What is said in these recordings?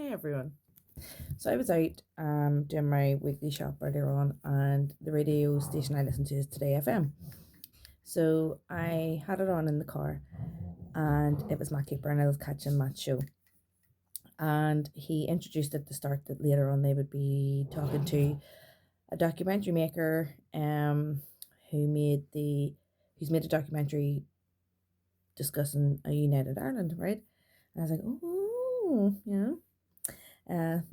Hi everyone. So I was out doing my weekly shop earlier on, and the radio station I listen to is Today FM. So I had it on in the car, and it was Matt Keeper, and I was catching Matt's show. And he introduced at the start that later on they would be talking to a documentary maker who's made a documentary discussing a United Ireland, right? And I was like, oh,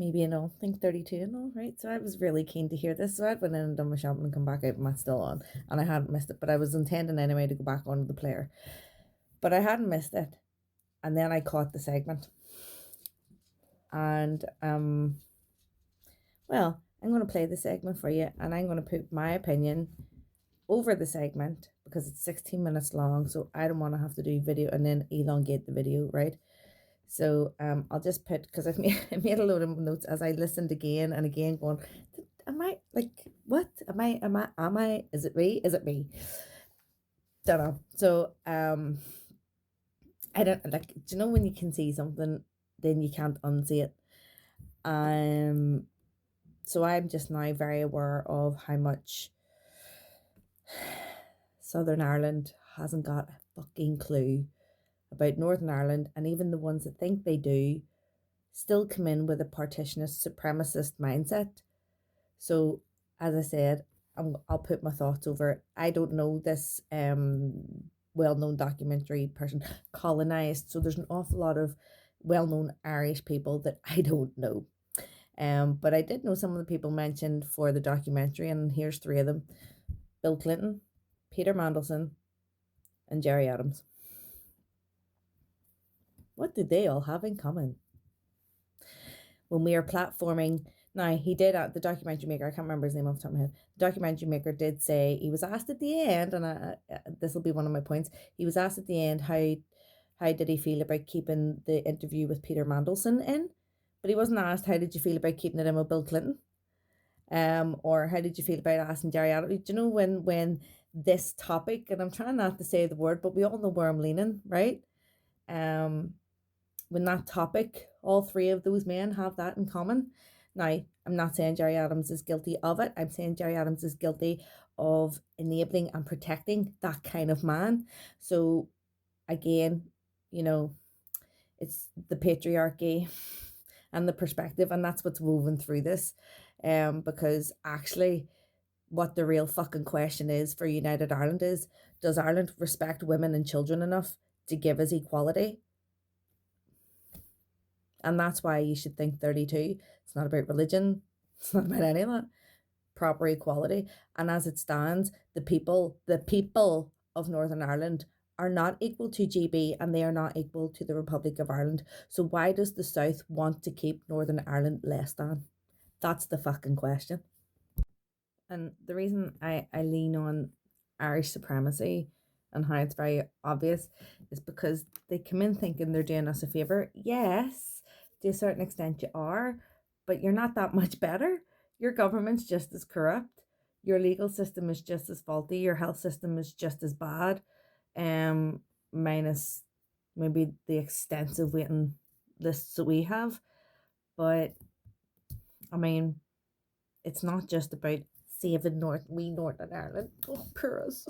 maybe an old think 32 and all, right? So I was really keen to hear this. So I went in and done my shopping and come back out and Matt's still on. And I hadn't missed it, but I was intending anyway to go back onto the player. But I hadn't missed it. And then I caught the segment. And well, I'm gonna play the segment for you, and I'm gonna put my opinion over the segment because it's 16 minutes long, so I don't want to have to do video and then elongate the video, right? So I'll just put, because I made a load of notes as I listened again and again, going, am I like what? Am I? Is it me? Is it me? Don't know. So I don't like. Do you know when you can see something, then you can't unsee it? Um, so I'm just now very aware of how much Southern Ireland hasn't got a fucking clue about Northern Ireland, and even the ones that think they do still come in with a partitionist supremacist mindset. So, as I said, I'll put my thoughts over it. I don't know this well-known documentary person, colonized, so there's an awful lot of well-known Irish people that I don't know. But I did know some of the people mentioned for the documentary, and here's three of them: Bill Clinton, Peter Mandelson, and Jerry Adams. What do they all have in common? When we are platforming, now he did, the documentary maker, I can't remember his name off the top of my head, the documentary maker did say, he was asked at the end, and this will be one of my points, he was asked at the end how did he feel about keeping the interview with Peter Mandelson in, but he wasn't asked how did you feel about keeping it in with Bill Clinton, or how did you feel about asking Jerry Adams. Do you know when this topic, and I'm trying not to say the word, but we all know where I'm leaning, right? When that topic, all three of those men have that in common. Now, I'm not saying Jerry Adams is guilty of it. I'm saying Jerry Adams is guilty of enabling and protecting that kind of man. So, again, it's the patriarchy and the perspective, and that's what's woven through this. Because actually, what the real fucking question is for United Ireland is, does Ireland respect women and children enough to give us equality? And that's why you should think 32. It's not about religion. It's not about any of that. Proper equality. And as it stands, the people of Northern Ireland are not equal to GB, and they are not equal to the Republic of Ireland. So why does the South want to keep Northern Ireland less than? That's the fucking question. And the reason I lean on Irish supremacy and how it's very obvious is because they come in thinking they're doing us a favour. Yes, to a certain extent you are, but you're not that much better. Your government's just as corrupt. Your legal system is just as faulty. Your health system is just as bad. Minus maybe the extensive waiting lists that we have. But I mean, it's not just about saving Northern Ireland. Oh, poor us.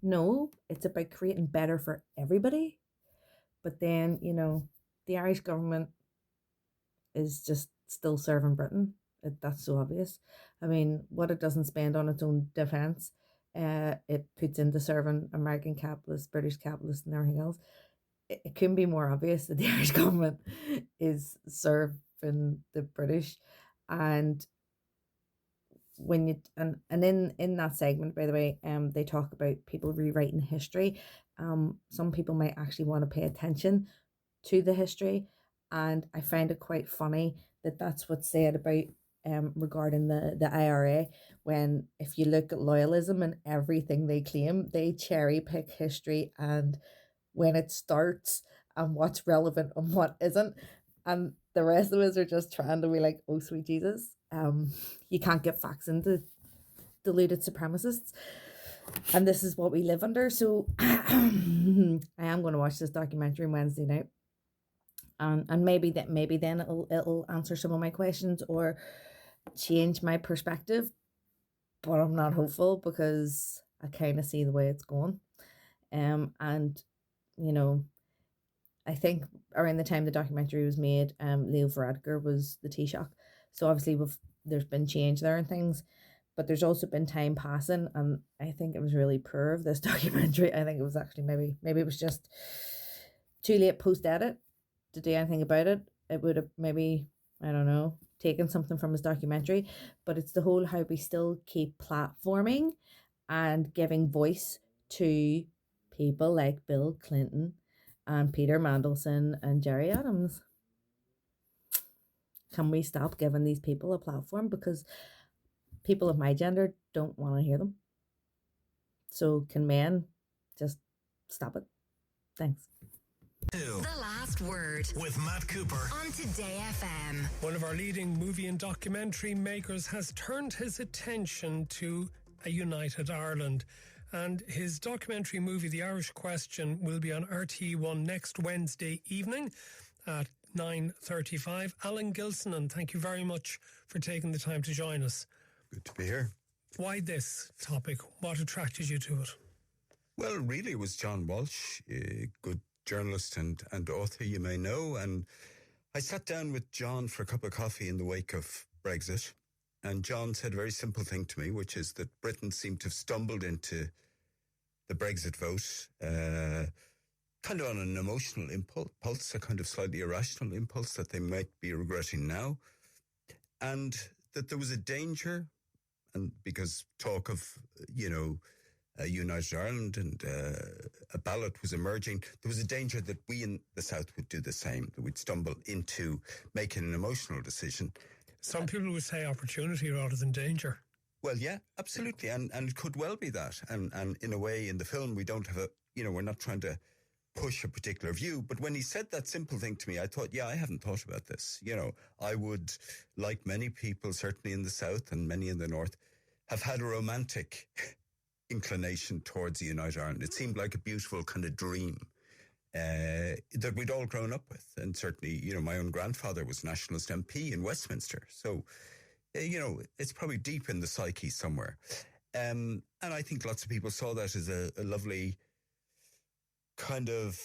No, it's about creating better for everybody. But then, the Irish government is just still serving Britain. That's so obvious. I mean, what it doesn't spend on its own defence, it puts into serving American capitalists, British capitalists, and everything else. It couldn't be more obvious that the Irish government is serving the British. And when you and in that segment, by the way, they talk about people rewriting history. Some people might actually want to pay attention to the history, and I find it quite funny that that's what's said about regarding the IRA, when if you look at loyalism and everything they claim, they cherry pick history and when it starts and what's relevant and what isn't, and the rest of us are just trying to be like, oh sweet Jesus, you can't get facts into deluded supremacists, and this is what we live under. So I am going to watch this documentary on Wednesday night, and maybe then it'll answer some of my questions or change my perspective. But I'm not hopeful because I kind of see the way it's going. And you know, I think around the time the documentary was made, Leo Varadkar was the Taoiseach. So obviously there's been change there and things, but there's also been time passing, and I think it was really poor of this documentary. I think it was actually maybe it was just too late post edit to do anything about it. It would have maybe, I don't know, taken something from his documentary, but it's the whole how we still keep platforming and giving voice to people like Bill Clinton and Peter Mandelson and Jerry Adams. Can we stop giving these people a platform? Because people of my gender don't want to hear them. So can men just stop it? Thanks. The Last Word with Matt Cooper on Today FM. One of our leading movie and documentary makers has turned his attention to a united Ireland, and his documentary movie The Irish Question will be on RTE1 next Wednesday evening at 9:35. Alan Gilson, thank you very much for taking the time to join us. Good to be here. Why this topic? What attracted you to it? Well, really, it was John Walsh, a good journalist and author, you may know. And I sat down with John for a cup of coffee in the wake of Brexit. And John said a very simple thing to me, which is that Britain seemed to have stumbled into the Brexit vote, kind of on an emotional impulse, a kind of slightly irrational impulse that they might be regretting now. And that there was a danger, and because talk of, a united Ireland and a ballot was emerging, there was a danger that we in the South would do the same, that we'd stumble into making an emotional decision. Some people would say opportunity rather than danger. Well, yeah, absolutely. And it could well be that. And in a way, in the film, we don't have we're not trying to push a particular view. But when he said that simple thing to me, I thought, I haven't thought about this. I would, like many people, certainly in the South and many in the North, have had a romantic inclination towards the United Ireland. It seemed like a beautiful kind of dream that we'd all grown up with. And certainly, my own grandfather was Nationalist MP in Westminster. So, it's probably deep in the psyche somewhere. And I think lots of people saw that as a lovely kind of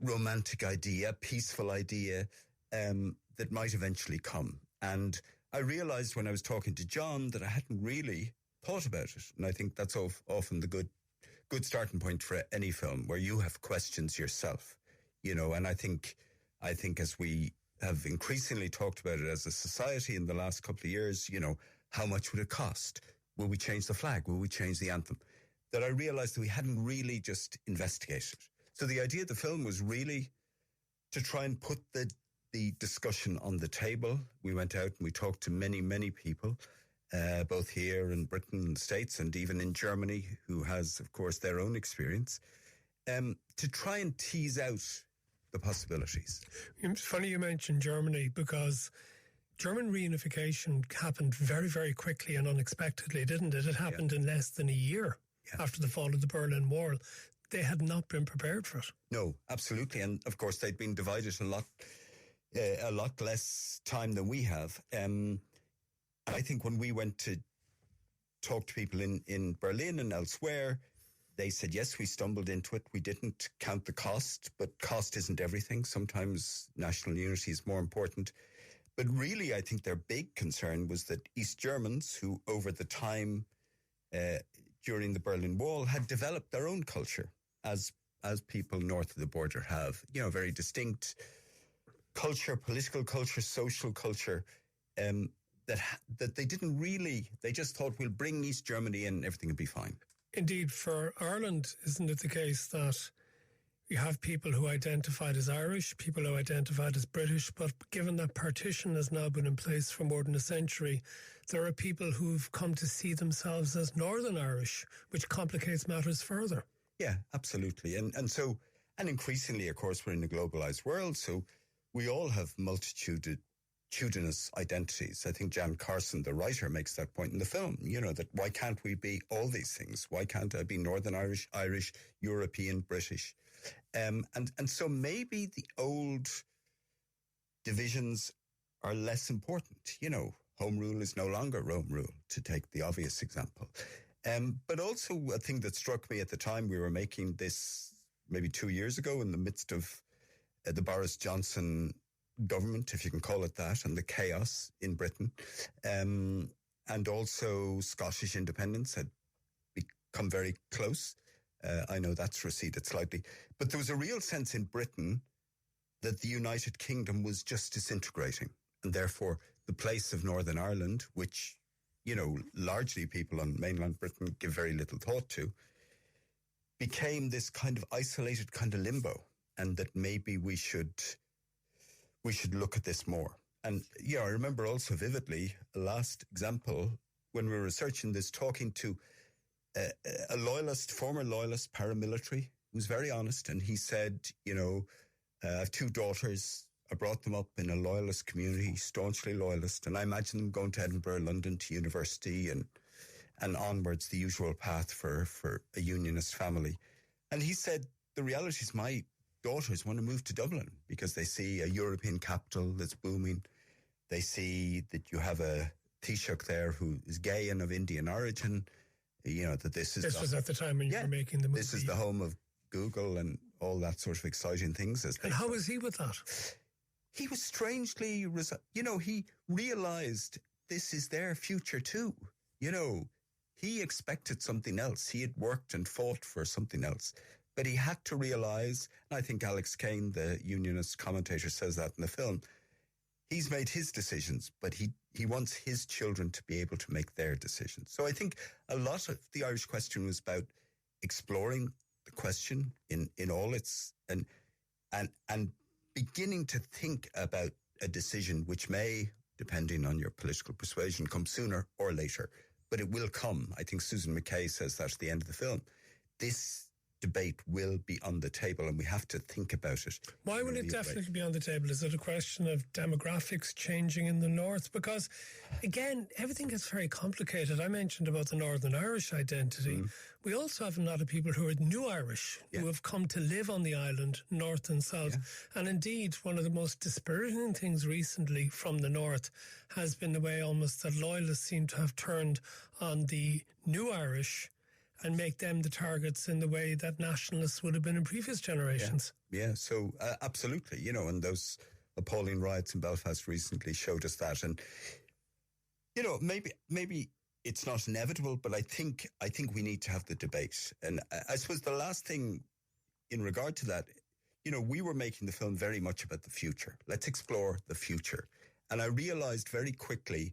romantic idea, peaceful idea that might eventually come. And I realized when I was talking to John that I hadn't really thought about it. And I think that's often the good starting point for any film, where you have questions yourself, and I think as we have increasingly talked about it as a society in the last couple of years, how much would it cost? Will we change the flag? Will we change the anthem? That I realized that we hadn't really just investigated. So the idea of the film was really to try and put the discussion on the table. We went out and we talked to many, many people, both here in Britain and the States and even in Germany, who has, of course, their own experience, to try and tease out the possibilities. It's funny you mentioned Germany, because German reunification happened very, very quickly and unexpectedly, didn't it? It happened in less than a year after the fall of the Berlin Wall. They had not been prepared for it. No, absolutely. And of course, they'd been divided a lot less time than we have. I think when we went to talk to people in Berlin and elsewhere, they said, yes, we stumbled into it. We didn't count the cost, but cost isn't everything. Sometimes national unity is more important. But really, I think their big concern was that East Germans, who over the time during the Berlin Wall had developed their own culture, as people north of the border have, very distinct culture, political culture, social culture, that they didn't really, they just thought, we'll bring East Germany in and everything will be fine. Indeed, for Ireland, isn't it the case that you have people who identified as Irish, people who identified as British, but given that partition has now been in place for more than a century, there are people who've come to see themselves as Northern Irish, which complicates matters further. Yeah, absolutely. And increasingly, of course, we're in a globalized world, so we all have multitudinous identities. I think Jan Carson, the writer, makes that point in the film, that why can't we be all these things? Why can't I be Northern Irish, Irish, European, British? And so maybe the old divisions are less important. Home rule is no longer Rome rule, to take the obvious example. But also a thing that struck me at the time we were making this, maybe 2 years ago, in the midst of the Boris Johnson government, if you can call it that, and the chaos in Britain. And also Scottish independence had become very close. I know that's receded slightly. But there was a real sense in Britain that the United Kingdom was just disintegrating. And therefore, the place of Northern Ireland, which, largely people on mainland Britain give very little thought to, became this kind of isolated kind of limbo. And that maybe we should look at this more. And, I remember also vividly, a last example, when we were researching this, talking to a loyalist, former loyalist paramilitary, who was very honest. And he said, I have 2 daughters. I brought them up in a loyalist community, staunchly loyalist. And I imagine them going to Edinburgh, London, to university and onwards, the usual path for a unionist family. And he said, the reality is my daughters want to move to Dublin because they see a European capital that's booming. They see that you have a Taoiseach there who is gay and of Indian origin. That this is... This was at the time when you were making the movie. This is the home of Google and all that sort of exciting things. And how was he with that? He was strangely... he realised this is their future too. He expected something else. He had worked and fought for something else. But he had to realise, and I think Alex Kane, the unionist commentator, says that in the film, he's made his decisions, but he wants his children to be able to make their decisions. So I think a lot of the Irish question was about exploring the question in all its and beginning to think about a decision which may, depending on your political persuasion, come sooner or later, but it will come. I think Susan McKay says that at the end of the film. This debate will be on the table and we have to think about it. Why will it definitely be on the table? Is it a question of demographics changing in the north? Because, again, everything gets very complicated. I mentioned about the Northern Irish identity. We also have a lot of people who are new Irish, who have come to live on the island, north and south. And indeed, one of the most dispiriting things recently from the north has been the way almost that loyalists seem to have turned on the new Irish and make them the targets in the way that nationalists would have been in previous generations. Yeah, so absolutely, and those appalling riots in Belfast recently showed us that. And, maybe it's not inevitable, but I think we need to have the debate. And I suppose the last thing in regard to that, we were making the film very much about the future. Let's explore the future. And I realised very quickly,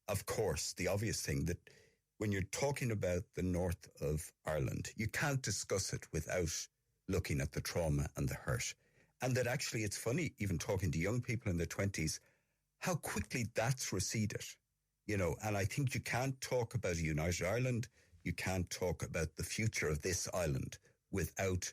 of course, the obvious thing that when you're talking about the north of Ireland, you can't discuss it without looking at the trauma and the hurt. And that actually, it's funny, even talking to young people in their 20s, how quickly that's receded. And I think you can't talk about a united Ireland, you can't talk about the future of this island without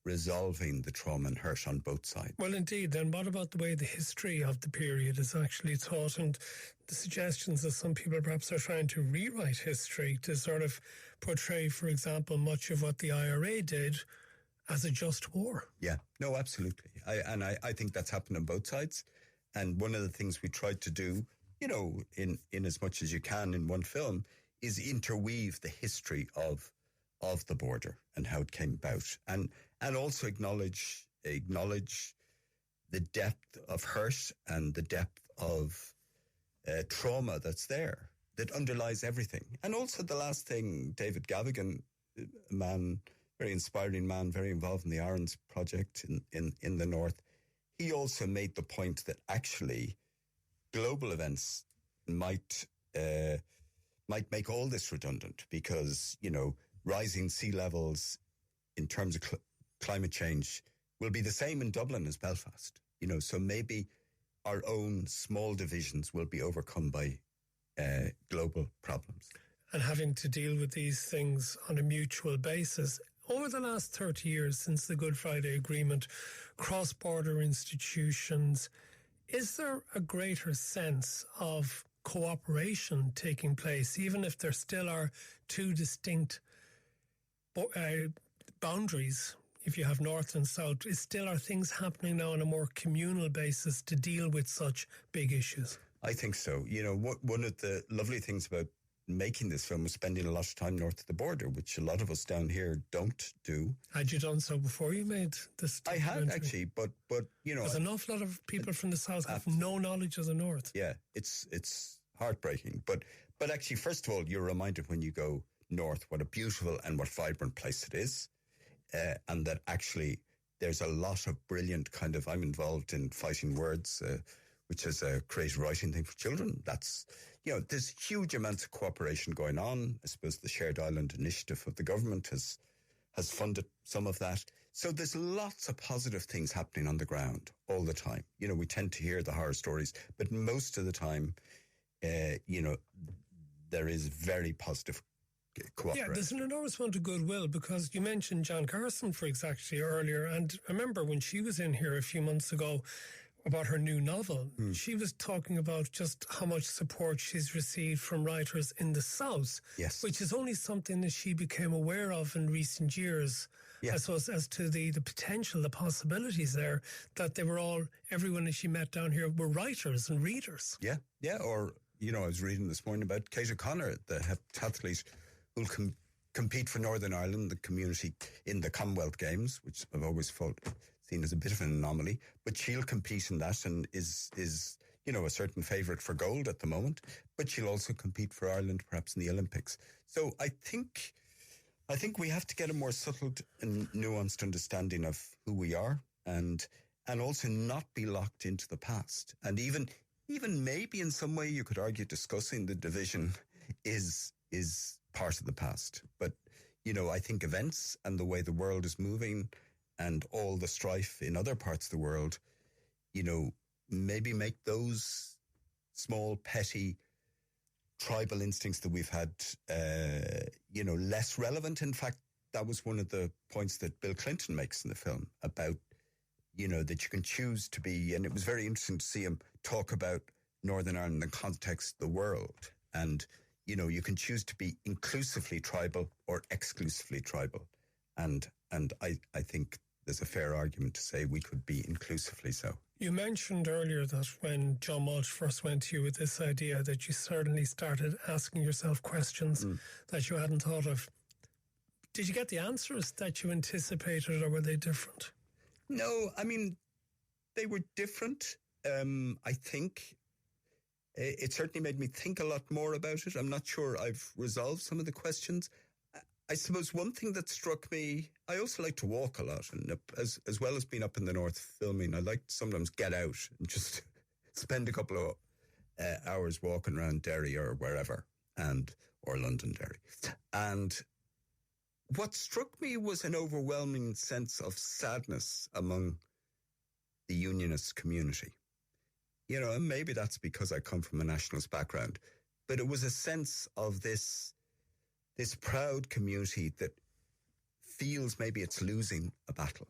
resolving the trauma and hurt on both sides. Well, indeed. Then what about the way the history of the period is actually taught and the suggestions that some people perhaps are trying to rewrite history to sort of portray, for example, much of what the IRA did as a just war? Yeah, no, absolutely. I think that's happened on both sides. And one of the things we tried to do, in as much as you can in one film, is interweave the history of the border and how it came about, and also acknowledge the depth of hurt and the depth of trauma that's there, that underlies everything. And also the last thing, David Gavigan, a man, very inspiring man, very involved in the Irons project in the north, he also made the point that actually global events might make all this redundant because, rising sea levels in terms of climate change will be the same in Dublin as Belfast. So maybe our own small divisions will be overcome by global problems. And having to deal with these things on a mutual basis. Over the last 30 years since the Good Friday Agreement, cross-border institutions, is there a greater sense of cooperation taking place, even if there still are two distinct boundaries, if you have North and South, are things happening now on a more communal basis to deal with such big issues? I think so. You know, one of the lovely things about making this film was spending a lot of time north of the border, which a lot of us down here don't do. Had you done so before you made this I documentary? had, actually, but you know... There's an awful lot of people from the South have no knowledge of the North. Yeah, it's heartbreaking. But actually, first of all, you're reminded when you go north what a beautiful and what vibrant place it is. And that actually there's a lot of brilliant kind of... I'm involved in Fighting Words, which is a creative writing thing for children. That's, you know, there's huge amounts of cooperation going on. I suppose the Shared Island Initiative of the government has funded some of that. So there's lots of positive things happening on the ground all the time. You know, we tend to hear the horror stories, but most of the time, you know, there is very positive cooperation. Yeah, there's an enormous amount of goodwill, because you mentioned Jan Carson, for exactly, earlier, and I remember when she was in here a few months ago about her new novel, she was talking about just how much support she's received from writers in the South, Yes. which is only something that she became aware of in recent years. Yeah. I suppose as to the potential, the possibilities there, that they were all, everyone that she met down here were writers and readers. Yeah, yeah. Or, you know, I was reading this morning about Kate O'Connor, the heptathlete who'll compete for Northern Ireland, the community in the Commonwealth Games, which I've always seen as a bit of an anomaly. But she'll compete in that and is you know, a certain favourite for gold at the moment. But she'll also compete for Ireland, perhaps in the Olympics. So I think we have to get a more subtle and nuanced understanding of who we are, and also not be locked into the past. And even maybe in some way you could argue discussing the division is part of the past. But, you know, I think events and the way the world is moving and all the strife in other parts of the world, you know, maybe make those small, petty tribal instincts that we've had, you know, less relevant. In fact, that was one of the points that Bill Clinton makes in the film about, you know, that you can choose to be, and it was very interesting to see him talk about Northern Ireland in the context of the world. And, you know, you can choose to be inclusively tribal or exclusively tribal. And I think there's a fair argument to say we could be inclusively so. You mentioned earlier that when John Walsh first went to you with this idea, that you certainly started asking yourself questions that you hadn't thought of. Did you get the answers that you anticipated, or were they different? No, I mean, they were different. I think it certainly made me think a lot more about it. I'm not sure I've resolved some of the questions. I suppose one thing that struck me, I also like to walk a lot, and as well as being up in the north filming, I like to sometimes get out and just spend a couple of hours walking around Derry or wherever, or Londonderry. And what struck me was an overwhelming sense of sadness among the unionist community. You know, and maybe that's because I come from a nationalist background, but it was a sense of this proud community that feels maybe it's losing a battle,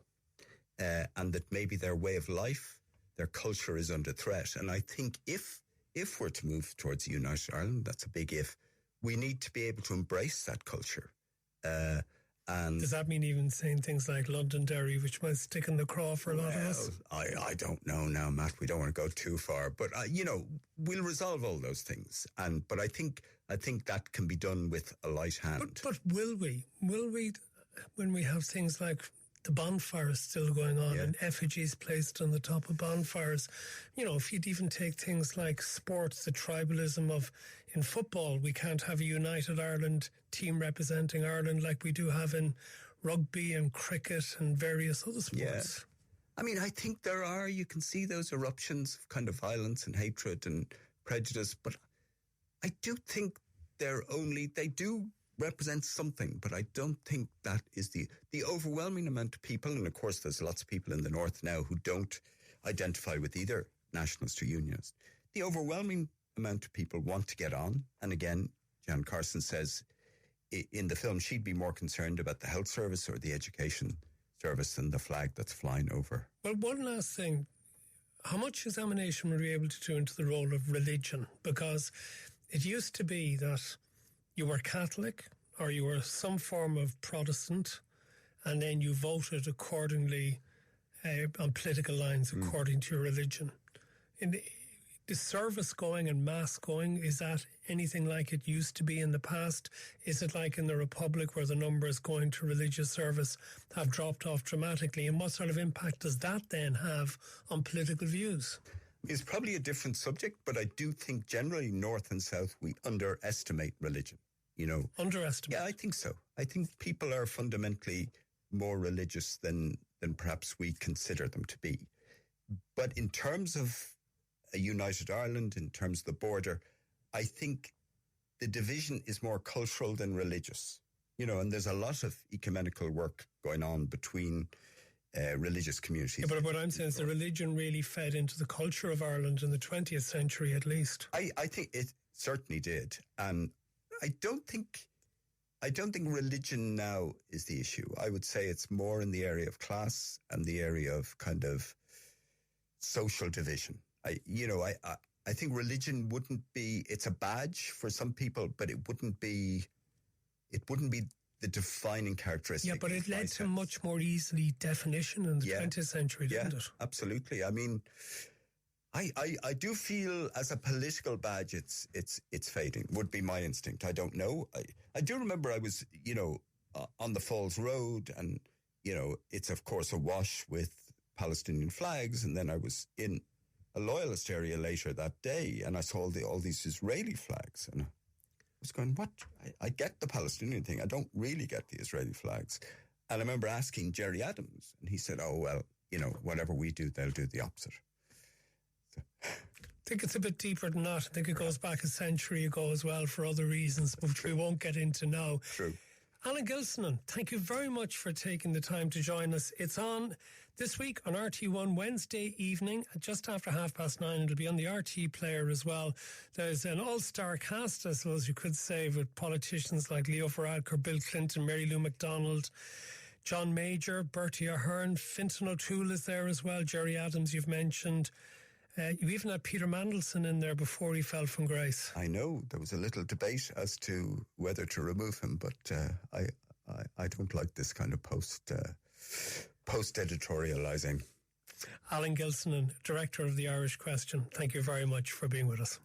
and that maybe their way of life, their culture is under threat. And I think if we're to move towards a united Ireland, that's a big if, we need to be able to embrace that culture. And does that mean even saying things like Londonderry, which might stick in the craw for a lot of us? I don't know now, Matt. We don't want to go too far, but you know, we'll resolve all those things. But I think that can be done with a light hand. But will we? Will we, when we have things like the bonfires still going on and effigies placed on the top of bonfires? You know, if you'd even take things like sports, the tribalism of, in football, we can't have a united Ireland team representing Ireland like we do have in rugby and cricket and various other sports. Yeah. I mean, I think you can see those eruptions of kind of violence and hatred and prejudice, but I do think they do represent something, but I don't think that is the overwhelming amount of people. And of course, there's lots of people in the north now who don't identify with either nationalist or unionist. The overwhelming amount of people want to get on. And again, Jan Carson says in the film she'd be more concerned about the health service or the education service than the flag that's flying over. Well, one last thing. How much examination were you able to do into the role of religion? Because it used to be that you were Catholic or you were some form of Protestant, and then you voted accordingly on political lines according to your religion. In the service going and mass going, is that anything like it used to be in the past? Is it like in the Republic where the numbers going to religious service have dropped off dramatically? And what sort of impact does that then have on political views? It's probably a different subject, but I do think generally North and South, we underestimate religion, you know. Underestimate? Yeah, I think so. I think people are fundamentally more religious than perhaps we consider them to be. But in terms of a united Ireland, in terms of the border, I think the division is more cultural than religious, you know, and there's a lot of ecumenical work going on between religious communities. Yeah, but what I'm saying is the religion really fed into the culture of Ireland in the 20th century at least. I think it certainly did. And I don't think religion now is the issue. I would say it's more in the area of class and the area of kind of social division. I think religion wouldn't be, it's a badge for some people, but it wouldn't be the defining characteristic. Yeah, but it led to much more easily definition in the 20th century, didn't it? Absolutely. I mean, I do feel as a political badge, it's fading, would be my instinct. I don't know. I do remember I was, you know, on the Falls Road and, you know, it's of course awash with Palestinian flags. And then I was in a loyalist area later that day and I saw all these Israeli flags and I was going, what? I get the Palestinian thing. I don't really get the Israeli flags. And I remember asking Jerry Adams and he said, oh, well, you know, whatever we do, they'll do the opposite. So. I think it's a bit deeper than that. I think it goes back a century ago as well for other reasons, which we won't get into now. True. Alan Gilsonan, thank you very much for taking the time to join us. It's on this week on RT1 Wednesday evening at just after 9:30. It'll be on the RT player as well. There's an all-star cast, I suppose you could say, with politicians like Leo Varadkar, Bill Clinton, Mary Lou McDonald, John Major, Bertie Ahern, Fintan O'Toole is there as well, Jerry Adams you've mentioned. You even had Peter Mandelson in there before he fell from grace. I know. There was a little debate as to whether to remove him, but I don't like this kind of post-editorializing. Alan Gilsonan, Director of the Irish Question, thank you very much for being with us.